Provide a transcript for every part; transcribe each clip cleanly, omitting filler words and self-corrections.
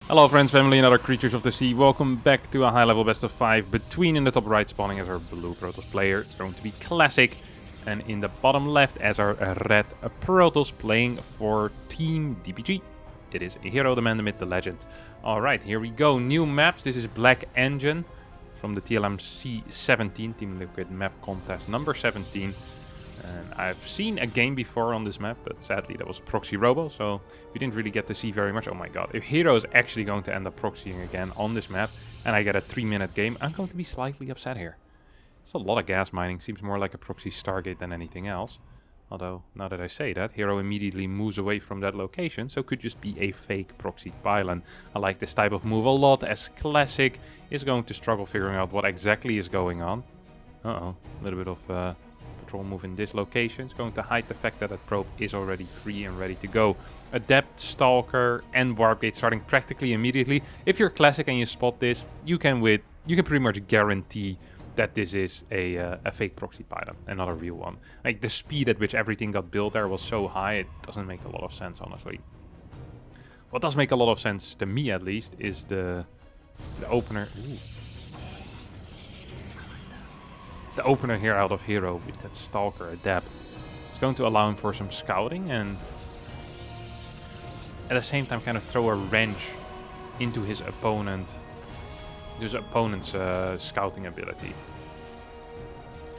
Hello friends, family and other creatures of the sea. Welcome back to a high level best of 5 between in the top right spawning as our blue Protoss player. It's going to be classic. And in the bottom left as our red Protoss playing for Team DPG. It is a hero, the man, the myth, the legend. Alright, here we go. New maps. This is Black Engine from the TLMC 17, Team Liquid map contest number 17. And I've seen a game before on this map, but sadly that was a proxy robo, so we didn't really get to see very much. Oh my god, if hero is actually going to end up proxying again on this map, and I get a 3-minute game, I'm going to be slightly upset here. It's a lot of gas mining, seems more like a proxy Stargate than anything else. Although, now that I say that, hero immediately moves away from that location, so could just be a fake proxy pylon. I like this type of move a lot, as classic is going to struggle figuring out what exactly is going on. Uh-oh, a little bit of patrol move in this location. It's going to hide the fact that that probe is already free and ready to go. Adept, Stalker, and Warp Gate starting practically immediately. If you're classic and you spot this, you can pretty much guarantee that this is a fake proxy pylon and not a real one. Like, the speed at which everything got built there was so high, it doesn't make a lot of sense, honestly. What does make a lot of sense, to me at least, is the opener. Ooh. It's the opener here out of hero with that Stalker Adept. It's going to allow him for some scouting and at the same time kind of throw a wrench into his opponent's scouting ability.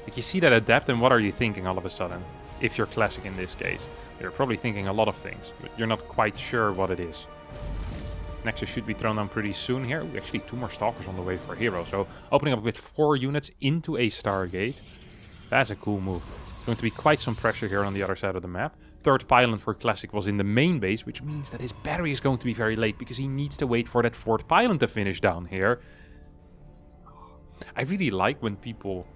Like, you see that Adept and what are you thinking all of a sudden? If you're classic in this case. You're probably thinking a lot of things, but you're not quite sure what it is. Nexus should be thrown down pretty soon here. Ooh, actually 2 more Stalkers on the way for hero. So opening up with 4 units into a Stargate. That's a cool move. It's going to be quite some pressure here on the other side of the map. Third pylon for classic was in the main base, which means that his battery is going to be very late because he needs to wait for that 4th pylon to finish down here. I really like when people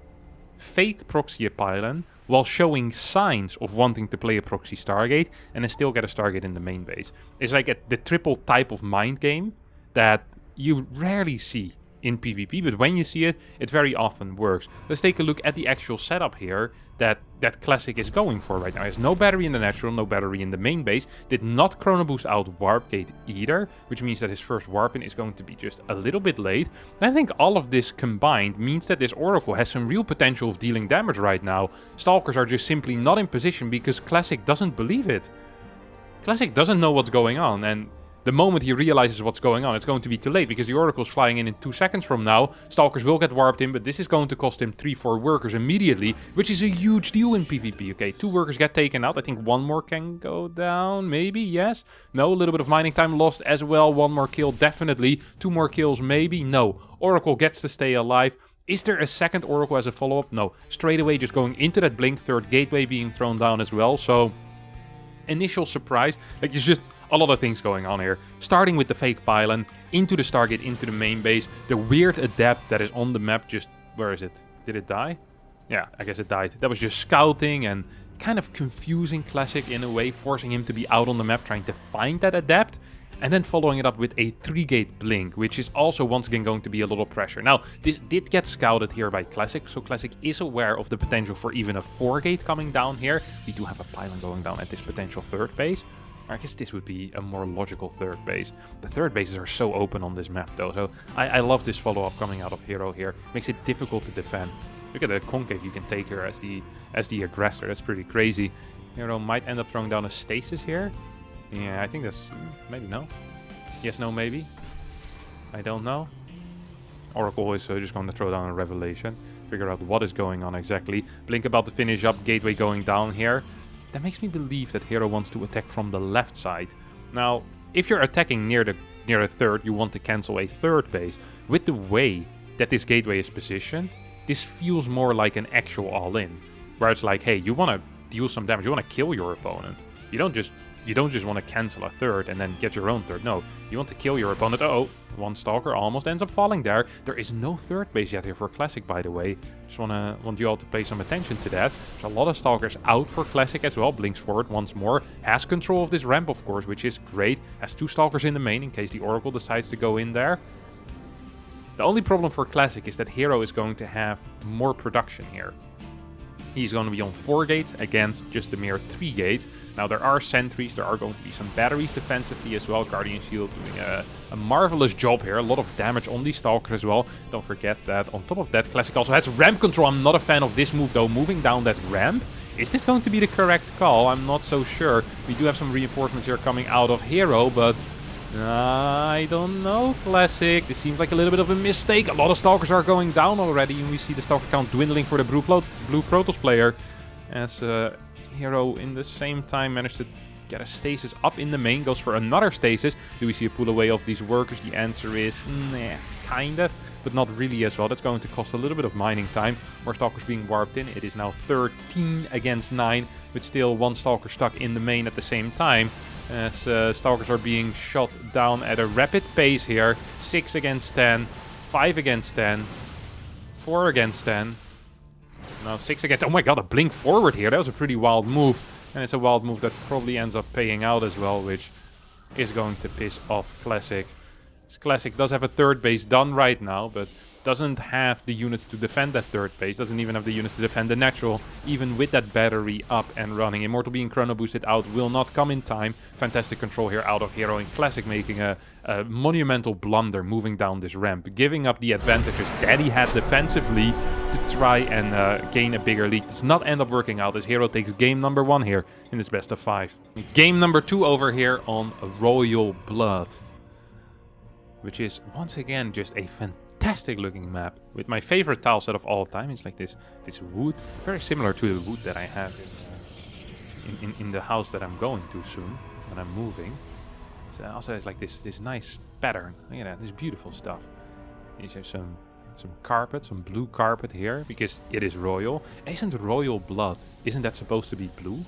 fake proxy a pylon while showing signs of wanting to play a proxy Stargate and then still get a Stargate in the main base. It's like the triple type of mind game that you rarely see in PvP, but when you see it, it very often works. Let's take a look at the actual setup here that classic is going for right now. It has no battery in the natural, no battery in the main base, did not chrono boost out Warp Gate either, which means that his first warp in is going to be just a little bit late. And I think all of this combined means that this Oracle has some real potential of dealing damage right now. Stalkers are just simply not in position because classic doesn't believe it. Classic doesn't know what's going on, and the moment he realizes what's going on, it's going to be too late because the Oracle's flying in 2 seconds from now. Stalkers will get warped in, but this is going to cost him 3-4 workers immediately, which is a huge deal in PvP. Okay, 2 workers get taken out. I think 1 more can go down, maybe, yes? No, a little bit of mining time lost as well. 1 more kill, definitely. 2 more kills, maybe? No. Oracle gets to stay alive. Is there a second Oracle as a follow-up? No. Straight away just going into that blink, 3rd gateway being thrown down as well, so initial surprise. Like, there's just a lot of things going on here. Starting with the fake pylon, into the Stargate, into the main base. The weird Adept that is on the map just... Where is it? Did it die? Yeah, I guess it died. That was just scouting and kind of confusing classic in a way, forcing him to be out on the map trying to find that Adept. And then following it up with a 3-gate blink, which is also once again going to be a little pressure. Now, this did get scouted here by Classic, so Classic is aware of the potential for even a 4-gate coming down here. We do have a pylon going down at this potential 3rd base. I guess this would be a more logical 3rd base. The 3rd bases are so open on this map though, so I love this follow-up coming out of hero here. Makes it difficult to defend. Look at the concave you can take here as the aggressor. That's pretty crazy. Hero might end up throwing down a stasis here. Yeah, I think that's... maybe no. Yes, no, maybe. I don't know. Oracle is just going to throw down a Revelation. Figure out what is going on exactly. Blink about to finish up. Gateway going down here. That makes me believe that hero wants to attack from the left side. Now, if you're attacking near the 3rd, you want to cancel a 3rd base. With the way that this gateway is positioned, this feels more like an actual all-in. Where it's like, hey, you want to deal some damage. You want to kill your opponent. You don't just want to cancel a 3rd and then get your own 3rd. No, you want to kill your opponent. Uh-oh, 1 Stalker almost ends up falling there. There is no 3rd base yet here for Classic, by the way. Just want you all to pay some attention to that. There's a lot of Stalkers out for Classic as well. Blinks forward once more. Has control of this ramp, of course, which is great. Has 2 Stalkers in the main in case the Oracle decides to go in there. The only problem for Classic is that hero is going to have more production here. He's going to be on 4 gates against just a mere 3 gates. Now there are sentries, there are going to be some batteries defensively as well. Guardian Shield doing a marvelous job here. A lot of damage on the Stalker as well. Don't forget that on top of that, Classic also has ramp control. I'm not a fan of this move though, moving down that ramp. Is this going to be the correct call? I'm not so sure. We do have some reinforcements here coming out of hero, but I don't know, Classic. This seems like a little bit of a mistake. A lot of Stalkers are going down already, and we see the Stalker count dwindling for the Blue Protoss player. As hero in the same time managed to get a stasis up in the main, goes for another stasis. Do we see a pull away of these workers? The answer is, nah, kind of, but not really as well. That's going to cost a little bit of mining time. More Stalkers being warped in. It is now 13 against 9, with still 1 Stalker stuck in the main at the same time. As Stalkers are being shot down at a rapid pace here. 6 against 10, 5 against 10, 4 against 10. Now 6 against... Oh my god, a blink forward here. That was a pretty wild move. And it's a wild move that probably ends up paying out as well, which is going to piss off Classic. Classic does have a 3rd base done right now, but doesn't have the units to defend that 3rd base. Doesn't even have the units to defend the natural, even with that battery up and running. Immortal being chrono boosted out will not come in time. Fantastic control here out of hero, and Classic making a monumental blunder moving down this ramp, giving up the advantages that he had defensively to try and gain a bigger lead. Does not end up working out as hero takes game number 1 here in this best of 5. Game number 2 over here on Royal Blood, which is once again just a fantastic looking map with my favorite tile set of all time. It's like this wood, very similar to the wood that I have in the house that I'm going to soon when I'm moving. So also it's like this nice pattern. Look at that, this beautiful stuff. Here's some carpet, some blue carpet here, because it is royal. Isn't royal blood, isn't that supposed to be blue?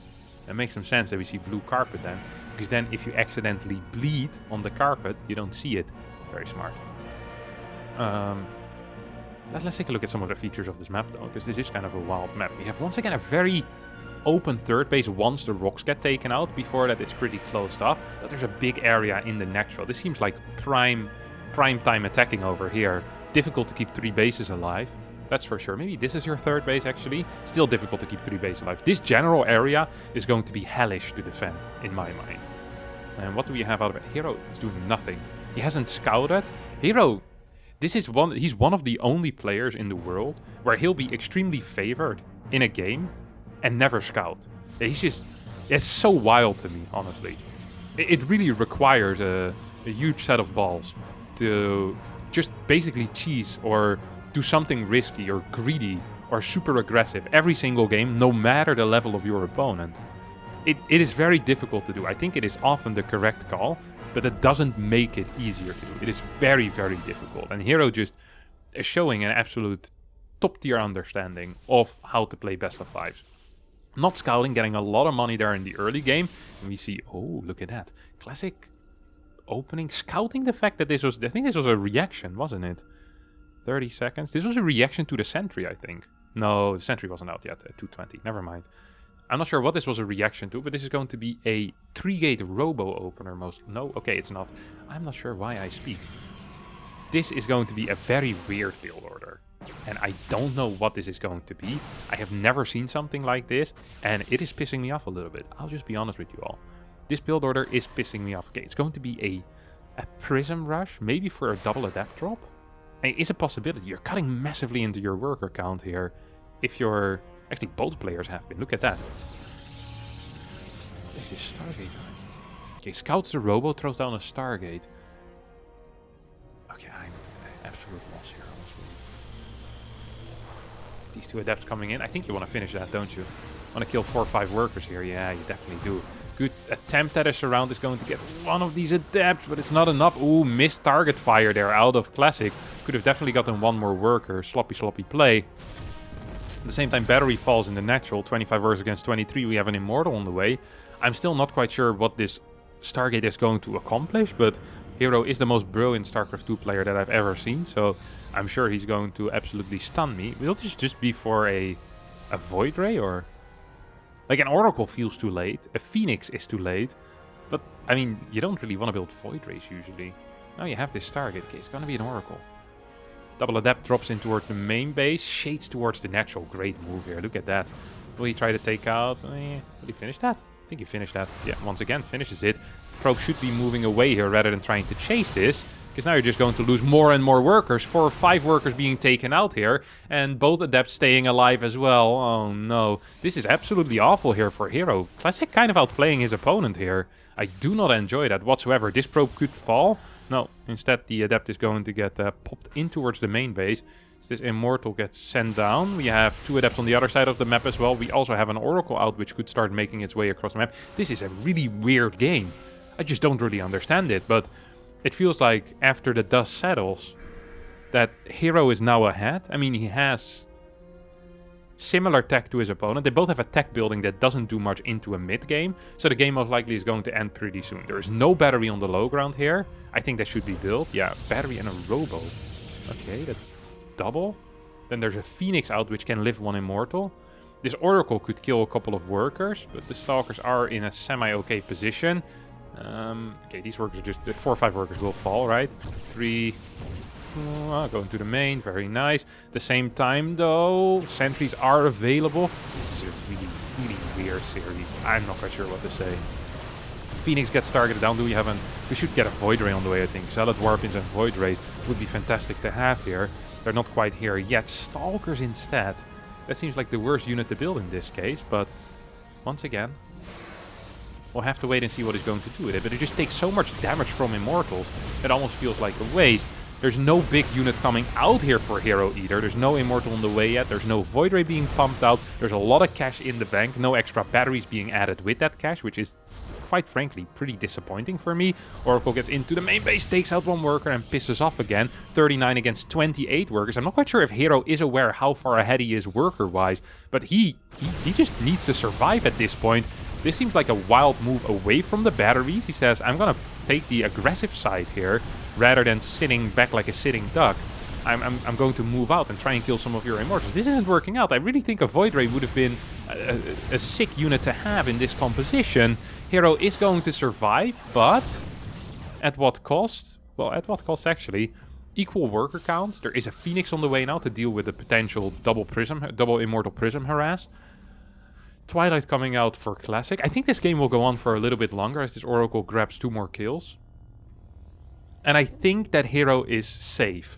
That makes some sense that we see blue carpet then, because then if you accidentally bleed on the carpet, you don't see it. Very smart. Let's take a look at some of the features of this map though, because this is kind of a wild map. We have once again a very open 3rd base once the rocks get taken out. Before that it's pretty closed off, but there's a big area in the natural. This seems like prime time attacking over here. Difficult to keep 3 bases alive, that's for sure. Maybe this is your 3rd base actually. Still difficult to keep 3 bases alive. This general area is going to be hellish to defend in my mind. And what do we have out of it? Hero is doing nothing. He hasn't scouted. Hero, he's one of the only players in the world where he'll be extremely favored in a game and never scout. It's so wild to me, honestly. It really requires a huge set of balls to just basically cheese or do something risky or greedy or super aggressive every single game, no matter the level of your opponent. It is very difficult to do. I think it is often the correct call, but it doesn't make it easier to do. It is very, very difficult. And hero just is showing an absolute top-tier understanding of how to play best of 5s. Not scouting, getting a lot of money there in the early game. And we see, oh, look at that. Classic opening, scouting the fact that I think this was a reaction, wasn't it? 30 seconds. This was a reaction to the sentry, I think. No, the sentry wasn't out yet at 220. Never mind. I'm not sure what this was a reaction to, but this is going to be a 3-gate robo opener No, okay, it's not. I'm not sure why I speak. This is going to be a very weird build order, and I don't know what this is going to be. I have never seen something like this, and it is pissing me off a little bit. I'll just be honest with you all. This build order is pissing me off. Okay, it's going to be a Prism Rush, maybe for a double adapt drop. It's a possibility. You're cutting massively into your worker count here. If you're... Actually, both players have been. Look at that. What is this Stargate time? Okay, scouts the robo, throws down a Stargate. Okay, I'm absolute loss here, honestly. These 2 adepts coming in. I think you want to finish that, don't you? Want to kill 4 or 5 workers here? Yeah, you definitely do. Good attempt at a surround is going to get one of these adepts, but it's not enough. Ooh, missed target fire there out of Classic. Could have definitely gotten 1 more worker. Sloppy play. At the same time, battery falls in the natural. 25 workers against 23. We have an Immortal on the way. I'm still not quite sure what this Stargate is going to accomplish, but hero is the most brilliant StarCraft 2 player that I've ever seen, so I'm sure he's going to absolutely stun me. Will this just be for a Void Ray, or... Like, an Oracle feels too late. A Phoenix is too late. But, I mean, you don't really want to build Void Rays usually. Now you have this Stargate. Okay, it's going to be an Oracle. Double Adept drops in towards the main base. Shades towards the natural. Great move here. Look at that. Will he try to take out? Will he finish that? I think he finished that. Yeah, once again, finishes it. Probe should be moving away here rather than trying to chase this. Because now you're just going to lose more and more workers. 4 or 5 workers being taken out here. And both Adepts staying alive as well. Oh no. This is absolutely awful here for hero. Classic kind of outplaying his opponent here. I do not enjoy that whatsoever. This probe could fall. No, instead the Adept is going to get popped in towards the main base. As this Immortal gets sent down. We have 2 Adepts on the other side of the map as well. We also have an Oracle out which could start making its way across the map. This is a really weird game. I just don't really understand it, but it feels like after the dust settles that hero is now ahead. I mean, he has similar tech to his opponent. They both have a tech building that doesn't do much into a mid game, so the game most likely is going to end pretty soon. There is no battery on the low ground here. I think that should be built. Yeah, battery and a robo. Okay, that's double. Then there's a Phoenix out which can live 1 Immortal. This Oracle could kill a couple of workers, but the Stalkers are in a semi-okay position. Okay, these workers are just... 4 or 5 workers will fall, right? 3... going to the main, very nice. At the same time, though, sentries are available. This is a really, really weird series. I'm not quite sure what to say. Phoenix gets targeted down. Do we have an... We should get a Void Ray on the way, I think. Zealot, Warpins, and Void Ray would be fantastic to have here. They're not quite here yet. Stalkers instead. That seems like the worst unit to build in this case, but once again, we'll have to wait and see what he's going to do with it. But it just takes so much damage from Immortals, it almost feels like a waste. There's no big unit coming out here for hero either. There's no Immortal on the way yet. There's no Void Ray being pumped out. There's a lot of cash in the bank. No extra batteries being added with that cash, which is, quite frankly, pretty disappointing for me. Oracle gets into the main base, takes out 1 worker and pisses off again. 39 against 28 workers. I'm not quite sure if hero is aware how far ahead he is worker-wise, but he just needs to survive at this point. This seems like a wild move away from the batteries. He says, I'm gonna take the aggressive side here, rather than sitting back like a sitting duck. I'm going to move out and try and kill some of your Immortals. This isn't working out. I really think a Void Ray would have been a sick unit to have in this composition. Hero is going to survive, but at what cost? Well, at what cost actually? Equal worker count. There is a Phoenix on the way now to deal with the potential double Immortal Prism harass. Twilight coming out for Classic. I think this game will go on for a little bit longer as this Oracle grabs 2 more kills. And I think that hero is safe.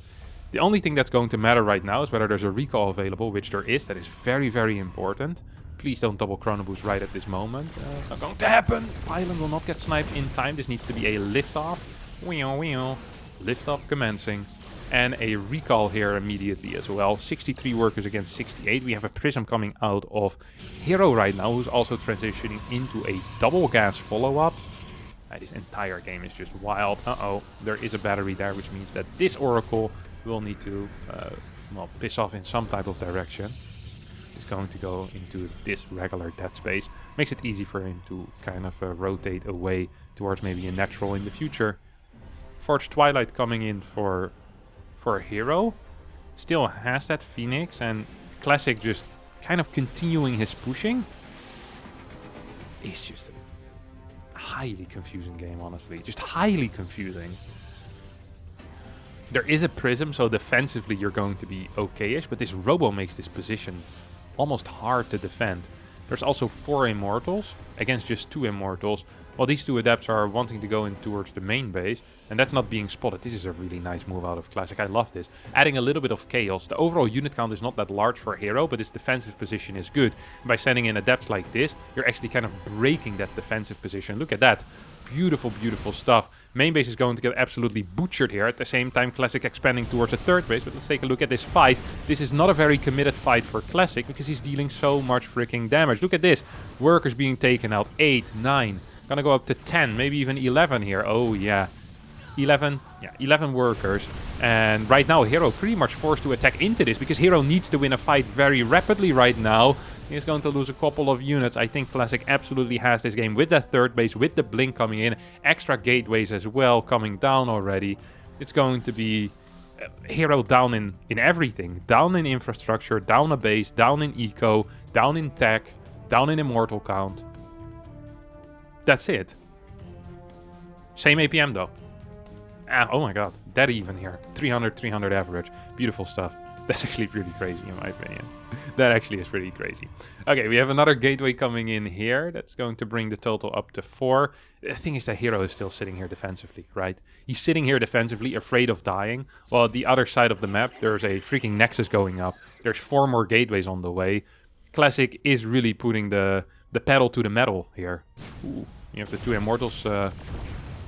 The only thing that's going to matter right now is whether there's a recall available, which there is. That is very, very important. Please don't double Chrono Boost right at this moment. It's not going to happen. Pylon will not get sniped in time. This needs to be a liftoff. Liftoff commencing. And a recall here immediately as well. 63 workers against 68. We have a Prism coming out of hero right now, who's also transitioning into a double gas follow-up. This entire game is just wild. Uh-oh, there is a battery there, which means that this Oracle will need to, well, piss off in some type of direction. It's going to go into this regular dead space. Makes it easy for him to kind of rotate away towards maybe a natural in the future. Forge Twilight coming in for a hero. Still has that Phoenix, and Classic just kind of continuing his pushing. It's just a highly confusing game, honestly. Just highly confusing. There is a Prism, so defensively you're going to be okay-ish, but this Robo makes this position almost hard to defend. There's also 4 Immortals against just 2 Immortals, while these 2 Adepts are wanting to go in towards the main base, and that's not being spotted. This is a really nice move out of Classic. I love this. Adding a little bit of chaos. The overall unit count is not that large for hero, but his defensive position is good. And by sending in Adepts like this, you're actually kind of breaking that defensive position. Look at that. Beautiful, beautiful stuff. Main base is going to get absolutely butchered here. At the same time, Classic expanding towards a 3rd base. But let's take a look at this fight. This is not a very committed fight for Classic because he's dealing so much freaking damage. Look at this. Workers being taken out. 8, 9. Gonna go up to 10, maybe even 11 here. Oh, yeah. 11 workers. And right now, hero pretty much forced to attack into this because hero needs to win a fight very rapidly right now. He's going to lose a couple of units. I think Classic absolutely has this game with that 3rd base, with the blink coming in, extra gateways as well coming down already. It's going to be hero down in everything. Down in infrastructure, down a base, down in eco, down in tech, down in immortal count. That's it. Same APM though. Oh my god. dead even here. 300, 300 average. Beautiful stuff. That's actually pretty crazy in my opinion. That actually is pretty crazy. Okay, we have another gateway coming in here. That's going to bring the total up to 4. The thing is that hero is still sitting here defensively, right? He's sitting here defensively, afraid of dying. While at the other side of the map, there's a freaking nexus going up. There's 4 more gateways on the way. Classic is really putting the pedal to the metal here. Ooh, you have the 2 immortals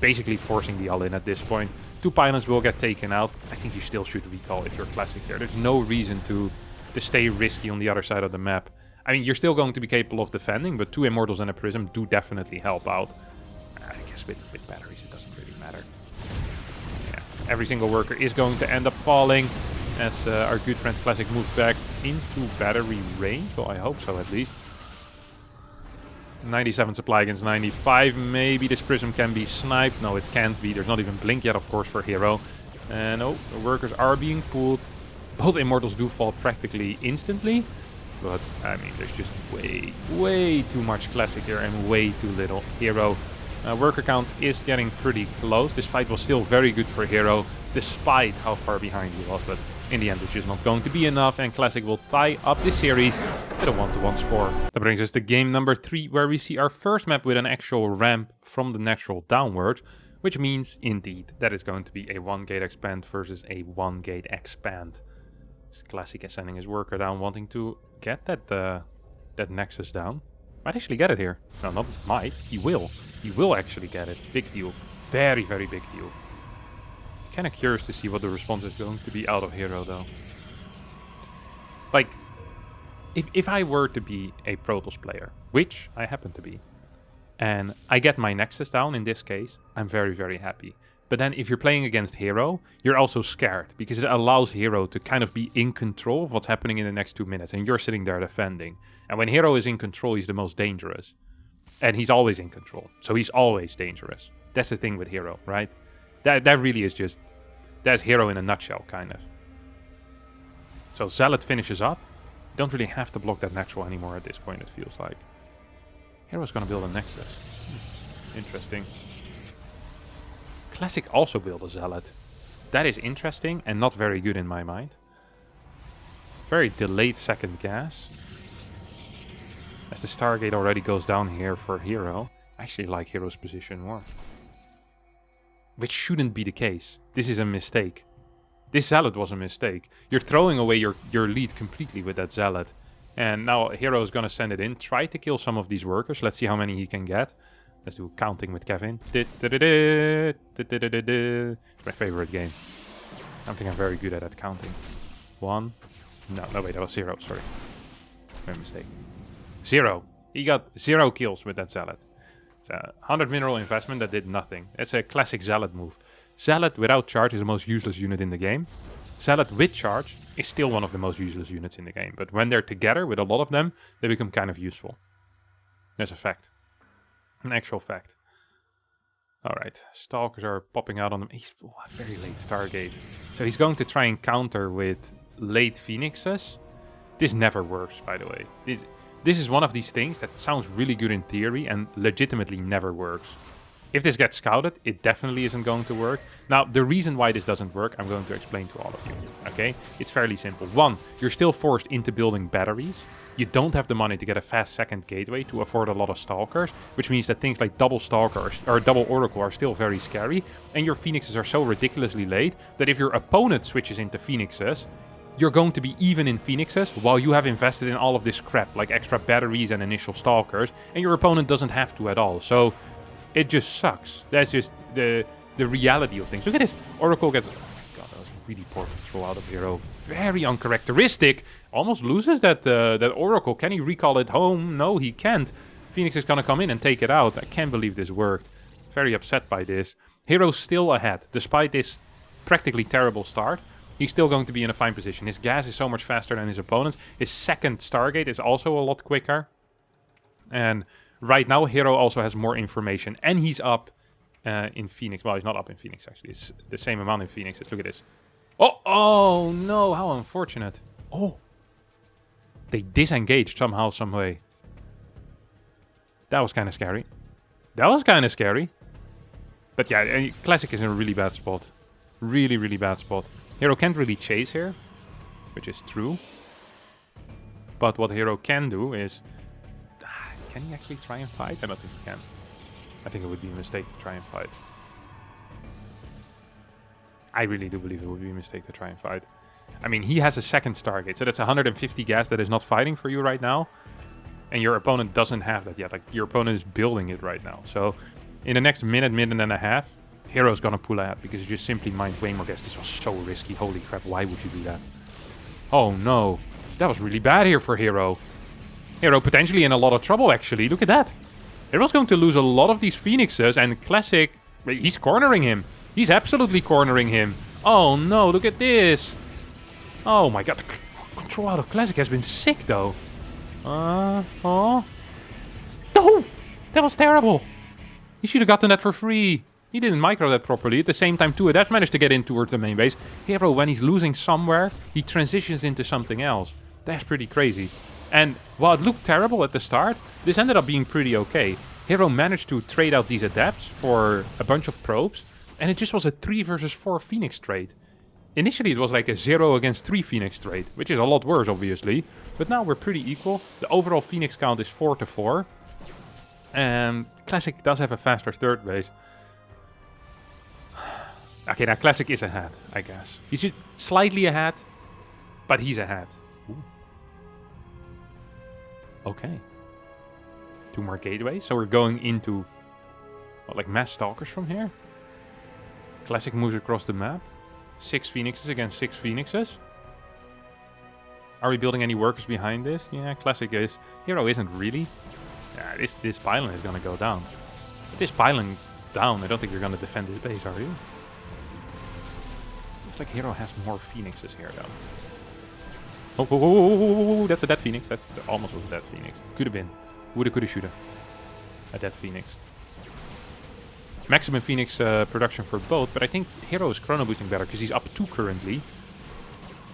basically forcing the all-in at this point. 2 pylons will get taken out. I think you still should recall if you're classic here. There's no reason to stay risky on the other side of the map. I mean, you're still going to be capable of defending, but 2 immortals and a prism do definitely help out. I guess with batteries it doesn't really matter. Yeah, every single worker is going to end up falling as our good friend Classic moves back into battery range. Well, I hope so at least. 97 supply against 95. Maybe this prism can be sniped. No, it can't be. There's not even blink yet, of course, for hero. And oh, the workers are being pulled. Both immortals do fall practically instantly. But, I mean, there's just way too much classic here and way too little hero. Worker count is getting pretty close. This fight was still very good for hero, despite how far behind he was. But in the end, it's just not going to be enough, and Classic will tie up this series with a 1-1 score. That brings us to game number 3, where we see our first map with an actual ramp from the natural downwards, which means, indeed, that is going to be a 1-gate expand versus a 1-gate expand. Classic is sending his worker down, wanting to get that nexus down. Might actually get it here. No, not might. He will. He will actually get it. Big deal. Very, very big deal. Kind of curious to see what the response is going to be out of hero, though. Like, if I were to be a Protoss player, which I happen to be, and I get my nexus down in this case, I'm very, very happy. But then if you're playing against hero, you're also scared, because it allows hero to kind of be in control of what's happening in the next 2 minutes, and you're sitting there defending. And when hero is in control, he's the most dangerous. And he's always in control, so he's always dangerous. That's the thing with hero, right? That really is just... That's hero in a nutshell, kind of. So Zealot finishes up. You don't really have to block that natural anymore at this point, it feels like. Hero's gonna build a Nexus. Interesting. Classic also built a Zealot. That is interesting and not very good in my mind. Very delayed second gas. As the Stargate already goes down here for hero. I actually like hero's position more. Which shouldn't be the case. This is a mistake. This Zealot was a mistake. You're throwing away your lead completely with that Zealot. And now hero is going to send it in. Try to kill some of these workers. Let's see how many he can get. Let's do counting with Kevin. It's my favorite game. I don't think I'm very good at counting. 1. No, wait, that was 0. Sorry. My mistake. 0. He got 0 kills with that Zealot. 100 mineral investment that did nothing. It's a classic Zealot move. Zealot without charge is the most useless unit in the game. Zealot with charge is still one of the most useless units in the game. But when they're together with a lot of them, they become kind of useful. That's a fact. An actual fact. Alright, Stalkers are popping out on them. He's a very late Stargate. So he's going to try and counter with late Phoenixes. This never works, by the way. This is one of these things that sounds really good in theory and legitimately never works. If this gets scouted, it definitely isn't going to work. Now, the reason why this doesn't work, I'm going to explain to all of you, okay? It's fairly simple. 1, you're still forced into building batteries. You don't have the money to get a fast second gateway to afford a lot of Stalkers, which means that things like double Stalker or double Oracle are still very scary, and your Phoenixes are so ridiculously late that if your opponent switches into Phoenixes, you're going to be even in Phoenixes while you have invested in all of this crap, like extra batteries and initial Stalkers, and your opponent doesn't have to at all. So it just sucks. That's just the reality of things. Look at this. Oracle gets... Oh my god, that was really poor control out of hero. Very uncharacteristic. Almost loses that Oracle. Can he recall it home? No, he can't. Phoenix is gonna come in and take it out. I can't believe this worked. Very upset by this. Hero's still ahead. Despite this practically terrible start, he's still going to be in a fine position. His gas is so much faster than his opponent's. His second Stargate is also a lot quicker. And right now, hero also has more information. And he's up in Phoenix. Well, he's not up in Phoenix, actually. It's the same amount in Phoenix. Look at this. Oh no, how unfortunate. Oh. They disengaged somehow, some way. That was kind of scary. That was kind of scary. But yeah, Classic is in a really bad spot. Really, really bad spot. Hero can't really chase here, which is true. But what Hero can do is... Can he actually try and fight? I don't think he can. I think it would be a mistake to try and fight. I really do believe it would be a mistake to try and fight. I mean, he has a second Stargate, so that's 150 gas that is not fighting for you right now. And your opponent doesn't have that yet. Like, your opponent is building it right now. So, in the next minute and a half, Hero's gonna pull out because you just simply mined way more gas. This was so risky. Holy crap, why would you do that? Oh no. That was really bad here for Hero. Hero potentially in a lot of trouble, actually. Look at that. Hero's going to lose a lot of these Phoenixes, and Classic, he's cornering him. He's absolutely cornering him. Oh no, look at this. Oh my god, the control out of Classic has been sick though. Oh. No! That was terrible. He should have gotten that for free. He didn't micro that properly. At the same time, 2 Adepts managed to get in towards the main base. Hero, when he's losing somewhere, he transitions into something else. That's pretty crazy. And while it looked terrible at the start, this ended up being pretty okay. Hero managed to trade out these Adepts for a bunch of probes, and it just was a 3 versus 4 Phoenix trade. Initially, it was like a 0 against 3 Phoenix trade, which is a lot worse, obviously. But now we're pretty equal. The overall Phoenix count is 4 to 4. And Classic does have a faster third base. Okay, now Classic is ahead, I guess. He's just slightly ahead, but he's ahead. Ooh. Okay. 2 more gateways. So we're going into, what, like mass stalkers from here? Classic moves across the map. 6 Phoenixes against 6 Phoenixes. Are we building any workers behind this? Yeah, Classic is. Hero isn't really. Yeah, this pylon is going to go down. With this pylon down, I don't think you're going to defend this base, are you? Looks like Hero has more Phoenixes here, though. Oh, that's a dead Phoenix. That almost was a dead Phoenix. Could have been. Woulda, coulda, shoulda. A dead Phoenix. Maximum Phoenix production for both, but I think Hero is chrono boosting better because he's up 2 currently.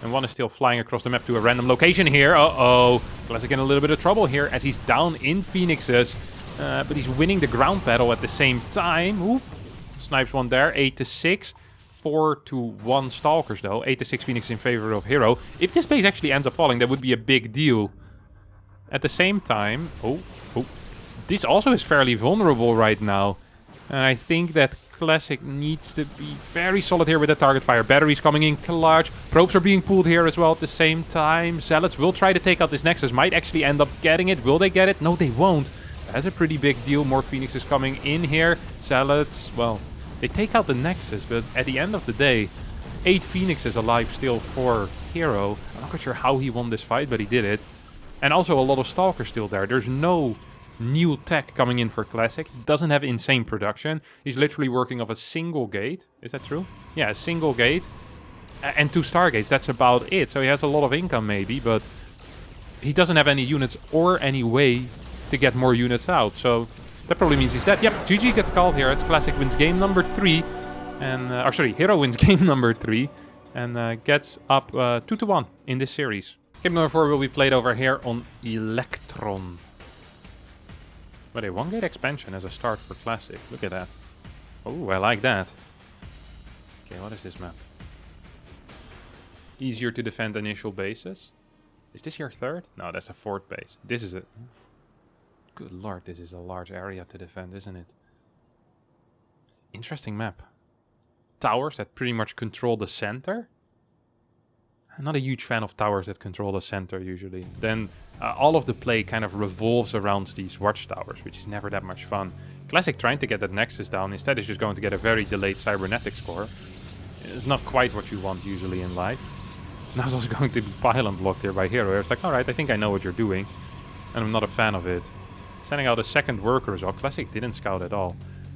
And 1 is still flying across the map to a random location here. Uh-oh. Classic in a little bit of trouble here as he's down in Phoenixes. But he's winning the ground battle at the same time. Oop. Snipes 1 there. 8 to 6. 4 to 1 Stalkers though. 8 to 6 Phoenix in favor of Hero. If this base actually ends up falling, that would be a big deal. At the same time... Oh. This also is fairly vulnerable right now. And I think that Classic needs to be very solid here with the target fire. Batteries coming in clutch. Probes are being pulled here as well at the same time. Zealots will try to take out this Nexus. Might actually end up getting it. Will they get it? No, they won't. That's a pretty big deal. More Phoenixes coming in here. Zealots, well, they take out the Nexus. But at the end of the day, 8 Phoenixes alive still for Hero. I'm not quite sure how he won this fight, but he did it. And also a lot of Stalkers still there. There's no new tech coming in for Classic. He doesn't have insane production. He's literally working off a single gate. Is that true? Yeah, a single gate. And 2 Stargates. That's about it. So he has a lot of income maybe, but he doesn't have any units or any way to get more units out. So that probably means he's dead. Yep, GG gets called here as Classic wins game number 3. And, Hero wins game number 3. And gets up 2 to 1 in this series. Game number 4 will be played over here on Electron. But a 1-gate expansion as a start for Classic. Look at that. Oh, I like that. Okay, what is this map? Easier to defend initial bases. Is this your 3rd? No, that's a 4th base. This is a... Good lord, this is a large area to defend, isn't it? Interesting map. Towers that pretty much control the center. I'm not a huge fan of towers that control the center usually. Then all of the play kind of revolves around these watchtowers, which is never that much fun. Classic trying to get that Nexus down instead is just going to get a very delayed cybernetic score. It's not quite what you want usually in life. Now it's also going to be pylon blocked here by Hero. It's like, alright, I think I know what you're doing. And I'm not a fan of it. Sending out a second worker as well. Classic didn't scout at all.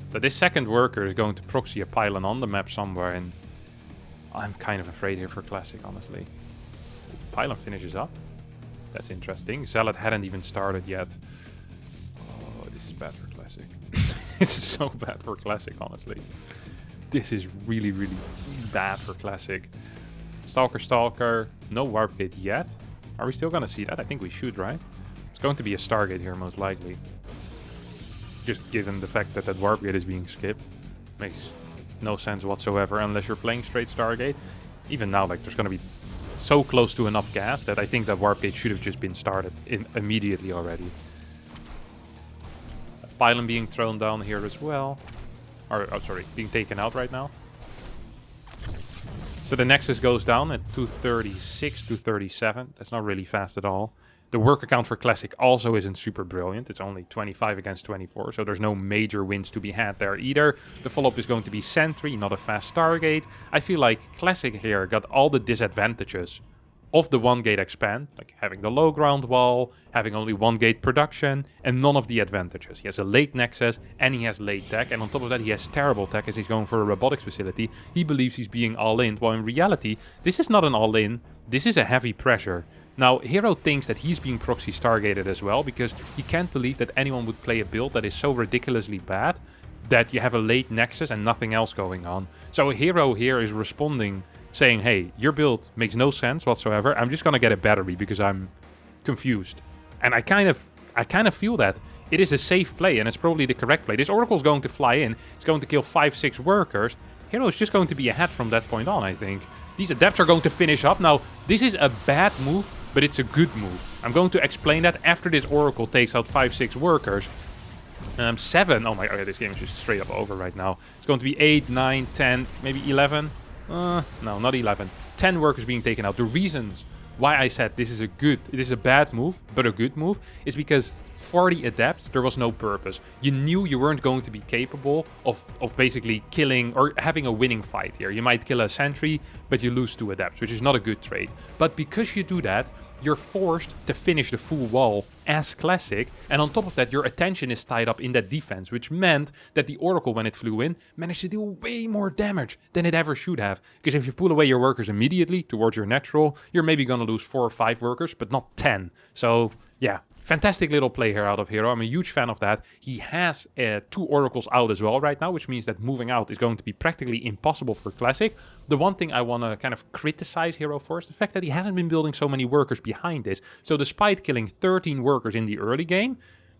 But this second worker is going to proxy a pylon on the map somewhere, and I'm kind of afraid here for Classic, honestly. Pylon finishes up. That's interesting. Zealot hadn't even started yet. Oh, this is bad for Classic. This is so bad for Classic, honestly. This is really, really bad for Classic. Stalker. No Warp Gate yet. Are we still going to see that? I think we should, right? It's going to be a Stargate here, most likely. Just given the fact that that Warp Gate is being skipped. Makes no sense whatsoever unless you're playing straight Stargate. Even now, like, there's going to be so close to enough gas that I think that Warp Gate should have just been started immediately already. A pylon being thrown down here as well. Or, oh, sorry, being taken out right now. So the Nexus goes down at 236, 237. That's not really fast at all. The worker count for Classic also isn't super brilliant. It's only 25 against 24, so there's no major wins to be had there either. The follow-up is going to be Sentry, not a fast Stargate. I feel like Classic here got all the disadvantages of the one gate expand, like having the low ground wall, having only one gate production, and none of the advantages. He has a late Nexus, and he has late tech, and on top of that he has terrible tech as he's going for a robotics facility. He believes he's being all-in, while in reality, this is not an all-in, this is a heavy pressure. Now, hero thinks that he's being proxy Stargated as well, because he can't believe that anyone would play a build that is so ridiculously bad that you have a late Nexus and nothing else going on. So hero here is responding, saying, hey, your build makes no sense whatsoever. I'm just gonna get a battery because I'm confused. And I kind of feel that. It is a safe play, and it's probably the correct play. This Oracle's going to fly in. It's going to kill 5-6 workers. Hero is just going to be ahead from that point on, I think. These Adepts are going to finish up. Now, this is a bad move, but it's a good move. I'm going to explain that after this Oracle takes out 5-6 workers. 7. Oh my god, this game is just straight up over right now. It's going to be 8, 9, 10, maybe 11. No, not 11. 10 workers being taken out. The reasons why I said this is a bad move, but a good move, is because for the Adepts, there was no purpose. You knew you weren't going to be capable of basically killing or having a winning fight here. You might kill a Sentry, but you lose 2 Adepts, which is not a good trade. But because you do that, you're forced to finish the full wall as Classic, and on top of that, your attention is tied up in that defense, which meant that the Oracle, when it flew in, managed to do way more damage than it ever should have. Because if you pull away your workers immediately towards your natural, you're maybe gonna lose 4 or 5 workers, but not 10. So, yeah. Fantastic little play here out of Hero. I'm a huge fan of that. He has 2 Oracles out as well right now, which means that moving out is going to be practically impossible for Classic. The one thing I want to kind of criticize Hero for is the fact that he hasn't been building so many workers behind this. So despite killing 13 workers in the early game,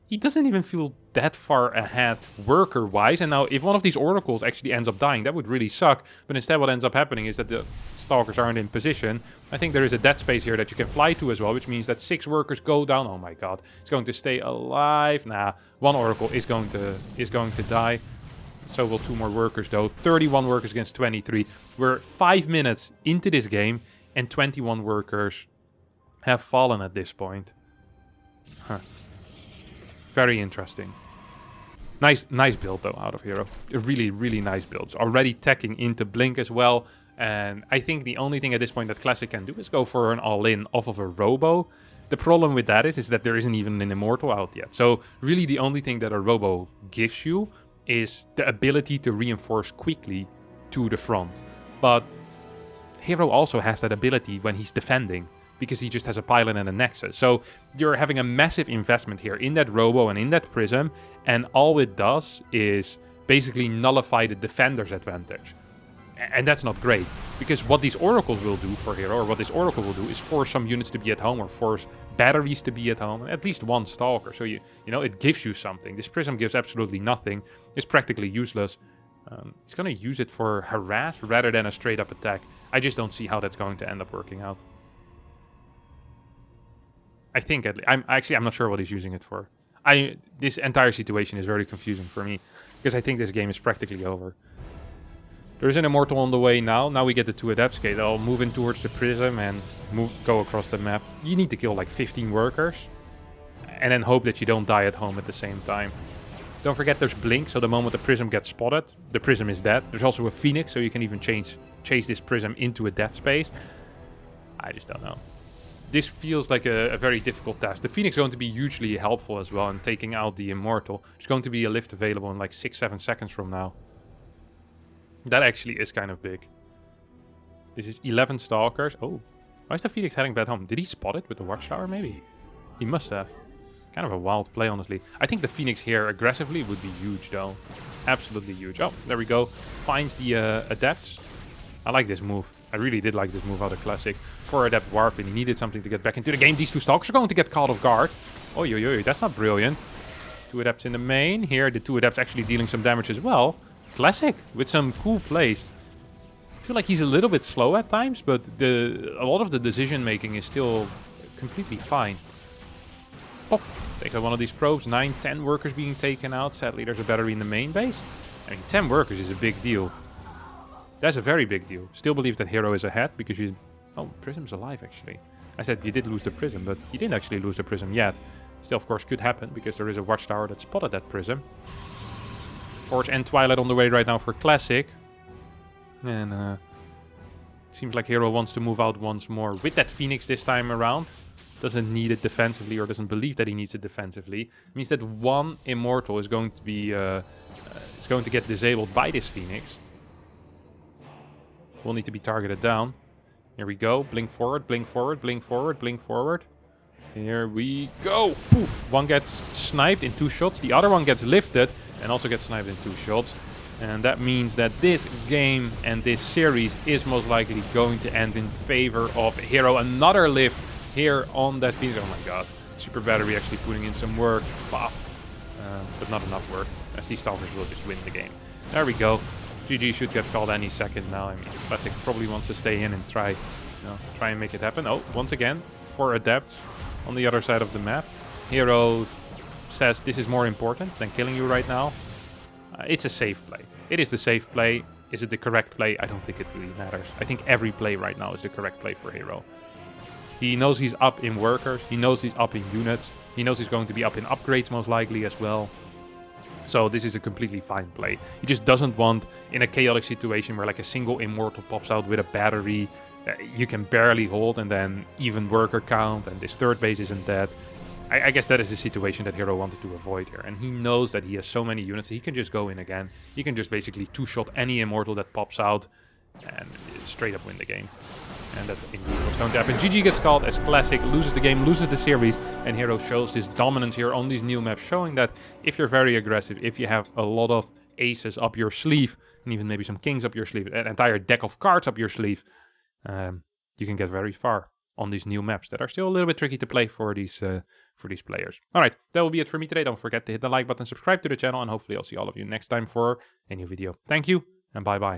he doesn't even feel that far ahead worker-wise. And now if one of these Oracles actually ends up dying, that would really suck. But instead what ends up happening is that the Stalkers aren't in position. I think there is a dead space here that you can fly to as well, which means that 6 workers go down. Oh my god. It's going to stay alive. Nah, 1 Oracle is going to die. So will 2 more workers though. 31 workers against 23. We're 5 minutes into this game and 21 workers have fallen at this point. Huh. Very interesting. Nice build though out of Hero. A really, really nice build. It's already teching into Blink as well. And I think the only thing at this point that Classic can do is go for an all-in off of a Robo. The problem with that is that there isn't even an Immortal out yet. So really the only thing that a Robo gives you is the ability to reinforce quickly to the front. But Hero also has that ability when he's defending, because he just has a pylon and a Nexus. So you're having a massive investment here in that Robo and in that Prism, and all it does is basically nullify the defender's advantage. And that's not great, because what these Oracles will do for Hero, or what this Oracle will do, is force some units to be at home, or force batteries to be at home, at least 1 Stalker. So you know, it gives you something. This Prism gives absolutely nothing. It's practically useless. He's going to use it for harass rather than a straight up attack. I just don't see how that's going to end up working out. I think I'm not sure what he's using it for. This entire situation is very confusing for me, because I think this game is practically over. There's an Immortal on the way now. Now we get the 2 Adepts. Okay, they'll move in towards the Prism and go across the map. You need to kill like 15 workers, and then hope that you don't die at home at the same time. Don't forget there's Blink, so the moment the Prism gets spotted, the Prism is dead. There's also a Phoenix, so you can even chase this Prism into a dead space. I just don't know. This feels like a very difficult task. The Phoenix is going to be hugely helpful as well in taking out the Immortal. There's going to be a lift available in like 6-7 seconds from now. That actually is kind of big. This is 11 Stalkers. Oh, why is the Phoenix heading back home? Did he spot it with the Watchtower maybe? He must have. Kind of a wild play, honestly. I think the Phoenix here aggressively would be huge though. Absolutely huge. Oh, there we go. Finds the Adepts. I like this move. I really did like this move out of Classic. For Adept Warp, and he needed something to get back into the game. These 2 Stalkers are going to get caught off guard. Oh, that's not brilliant. 2 Adepts in the main. Here, the 2 Adepts actually dealing some damage as well. Classic with some cool plays. I feel like he's a little bit slow at times, but a lot of the decision making is still completely fine. Pop. Take out one of these probes. 9, 10 workers being taken out. Sadly, there's a battery in the main base. I mean, 10 workers is a big deal. That's a very big deal. Still believe that hero is ahead because you... Oh, Prism's alive, actually. I said you did lose the Prism, but you didn't actually lose the Prism yet. Still, of course, could happen because there is a Watchtower that spotted that Prism. Forge and Twilight on the way right now for Classic. And seems like hero wants to move out once more with that Phoenix this time around. Doesn't need it defensively, or doesn't believe that he needs it defensively. It means that one Immortal is going to be is going to get disabled by this Phoenix. Will need to be targeted down. Here we go. Blink forward, blink forward, blink forward, blink forward. Here we go. Poof. One gets sniped in 2 shots. The other one gets lifted and also gets sniped in 2 shots. And that means that this game and this series is most likely going to end in favor of hero. Another lift here on that Phoenix. Oh my god. Super Battery actually putting in some work. Wow. But not enough work, as these Stalkers will just win the game. There we go. GG should get called any second now. I mean, Classic probably wants to stay in and try and make it happen. Oh, once again, 4 adepts on the other side of the map. Hero says this is more important than killing you right now. It's a safe play. It is the safe play. Is it the correct play? I don't think it really matters. I think every play right now is the correct play for hero. He knows he's up in workers. He knows he's up in units. He knows he's going to be up in upgrades most likely as well. So this is a completely fine play. He just doesn't want, in a chaotic situation where like a single Immortal pops out with a battery, you can barely hold, and then even worker count, and this third base isn't dead. I guess that is the situation that hero wanted to avoid here. And he knows that he has so many units that he can just go in again. He can just basically 2-shot any Immortal that pops out and straight up win the game. And that's indeed what's going to happen. GG gets called as Classic, loses the game, loses the series, and hero shows his dominance here on these new maps, showing that if you're very aggressive, if you have a lot of aces up your sleeve, and even maybe some kings up your sleeve, an entire deck of cards up your sleeve, you can get very far on these new maps that are still a little bit tricky to play for these players. Alright, that will be it for me today. Don't forget to hit the like button, subscribe to the channel, and hopefully I'll see all of you next time for a new video. Thank you, and bye-bye.